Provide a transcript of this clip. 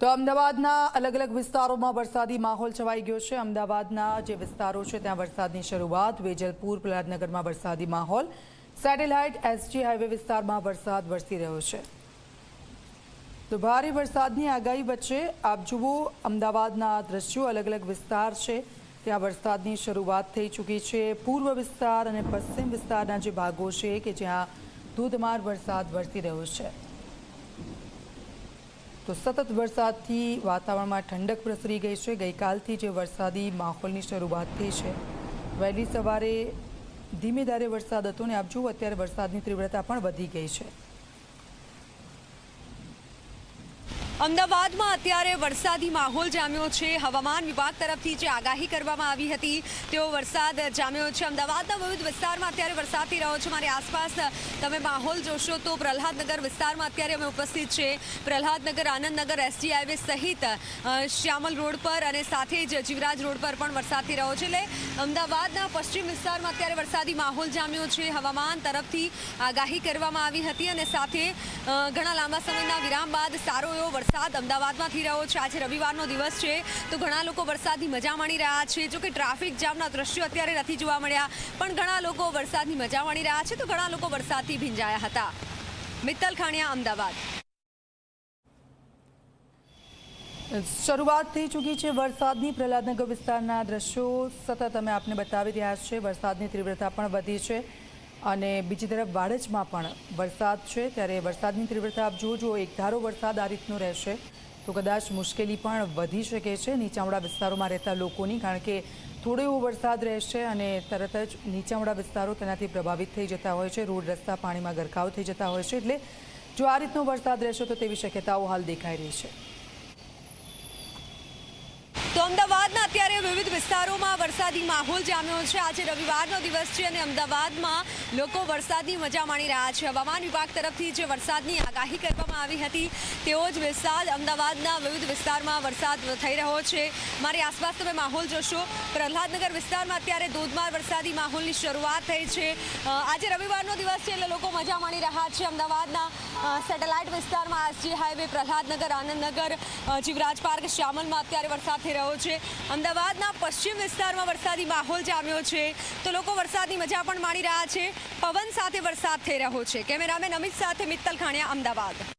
તો અમદાવાદના અલગ અલગ વિસ્તારોમાં વરસાદી માહોલ છવાઈ ગયો છે। અમદાવાદના જે વિસ્તારો છે ત્યાં વરસાદની શરૂઆત। વેજલપુર, પ્રહલાદનગરમાં વરસાદી માહોલ। સેટેલાઇટ એસજી હાઈવે વિસ્તારમાં વરસાદ વરસી રહ્યો છે। તો ભારે વરસાદની આગાહી વચ્ચે આપ જુઓ અમદાવાદના દ્રશ્યો। અલગ અલગ વિસ્તાર છે ત્યાં વરસાદની શરૂઆત થઈ ચૂકી છે। પૂર્વ વિસ્તાર અને પશ્ચિમ વિસ્તારના જે ભાગો છે કે જ્યાં ધોધમાર વરસાદ વરસી રહ્યો છે। તો સતત વરસાદથી વાતાવરણમાં ઠંડક પ્રસરી ગઈ છે। ગઈકાલથી જે વરસાદી માહોલની શરૂઆત થઈ છે, વહેલી સવારે ધીમે ધારે વરસાદ હતો ને આપ જુઓ અત્યારે વરસાદની તીવ્રતા પણ વધી ગઈ છે। અમદાવાદમાં અત્યારે વરસાદી માહોલ જામ્યો છે। હવામાન વિભાગ તરફથી જે આગાહી કરવામાં આવી હતી તેવો વરસાદ જામ્યો છે। અમદાવાદના વિવિધ વિસ્તારમાં અત્યારે વરસાદ થઈ રહ્યો છે। મારી આસપાસ તમે માહોલ જોશો તો પ્રહલાદનગર વિસ્તારમાં અત્યારે અમે ઉપસ્થિત છે। પ્રહલાદનગર, આનંદનગર, એસજી હાઈવે સહિત શ્યામલ રોડ પર અને સાથે જ જીવરાજ રોડ પર પણ વરસાદ થઈ રહ્યો છે। એટલે અમદાવાદના પશ્ચિમ વિસ્તારમાં અત્યારે વરસાદી માહોલ જામ્યો છે। હવામાન તરફથી આગાહી કરવામાં આવી હતી અને સાથે ઘણા લાંબા સમયના વિરામ બાદ સારો એવો વરસાદ અમદાવાદમાં થઈ રહ્યો છે। આજે રવિવારનો દિવસ છે તો ઘણા લોકો વરસાદની મજા માણી રહ્યા છે। જો કે ટ્રાફિક જામના દ્રશ્યો અત્યારે નથી જોવા મળ્યા, પણ ઘણા લોકો વરસાદની મજા માણી રહ્યા છે તો ઘણા લોકો વરસાદથી ભીંજાયા હતા। મિત્તલ ખાણિયા, અમદાવાદ। શરૂઆત થઈ ચૂકી છે વરસાદની। પ્રહલાદનગર વિસ્તારના દ્રશ્યો સતત અમે આપને બતાવી રહ્યા છે। વરસાદની તીવ્રતા પણ વધી છે અને બીજી તરફ વાડજમાં પણ વરસાદ છે, ત્યારે વરસાદની તીવ્રતા આપ જોજો। એકધારો વરસાદ આ રીતનો રહેશે તો કદાચ મુશ્કેલી પણ વધી શકે છે નીચાણવાળા વિસ્તારોમાં રહેતા લોકોની, કારણ કે થોડો એવો વરસાદ રહેશે અને તરત જ નીચાણવાળા વિસ્તારો તેનાથી પ્રભાવિત થઈ જતા હોય છે। રોડ રસ્તા પાણીમાં ગરકાવ થઈ જતા હોય છે, એટલે જો આ રીતનો વરસાદ રહેશે તો તેવી શક્યતાઓ હાલ દેખાઈ રહી છે। તો અમદાવાદના અત્યારે વિવિધ વિસ્તારોમાં વરસાદી માહોલ જામ્યો છે। આજે રવિવારનો દિવસ છે અને અમદાવાદમાં લોકો વરસાદની મજા માણી રહ્યા છે। હવામાન વિભાગ તરફથી જે વરસાદની આગાહી કરવામાં આવી હતી તેવો જ વરસાદ અમદાવાદના વિવિધ વિસ્તારમાં વરસાદ થઈ રહ્યો છે। મારી આસપાસ તમે માહોલ જોશો। પ્રહલાદનગર વિસ્તારમાં અત્યારે ધોધમાર વરસાદી માહોલની શરૂઆત થઈ છે। આજે રવિવારનો દિવસ છે એટલે લોકો મજા માણી રહ્યા છે। અમદાવાદના સેટેલાઇટ વિસ્તારમાં SG highway, Prahladnagar, Anandnagar, Jivraj park, શ્યામલમાં અત્યારે વરસાદ થઈ રહ્યો છે। અમદાવાદના પશ્ચિમ વિસ્તારમાં વરસાદી માહોલ જામ્યો છે તો લોકો વરસાદની મજા પણ માણી રહ્યા છે। પવન સાથે વરસાદ થઈ રહ્યો છે। કેમેરામેન અમિત સાથે મિત્તલ ખાણિયા, અમદાવાદ।